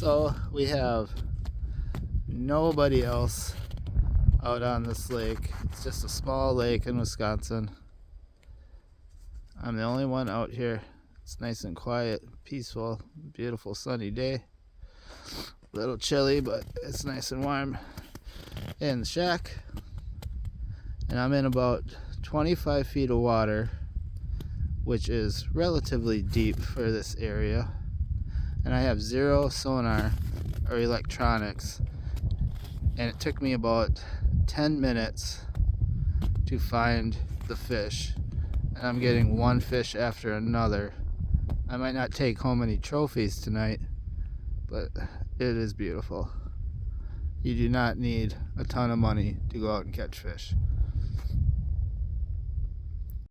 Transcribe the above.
So we have nobody else out on this lake. It's just a small lake in Wisconsin. I'm the only one out here. It's nice and quiet, peaceful, beautiful sunny day. A little chilly, but it's nice and warm in the shack. And I'm in about 25 feet of water, which is relatively deep for this area. And I have zero sonar or electronics. And it took me about 10 minutes to find the fish. And I'm getting one fish after another. I might not take home any trophies tonight, but it is beautiful. You do not need a ton of money to go out and catch fish.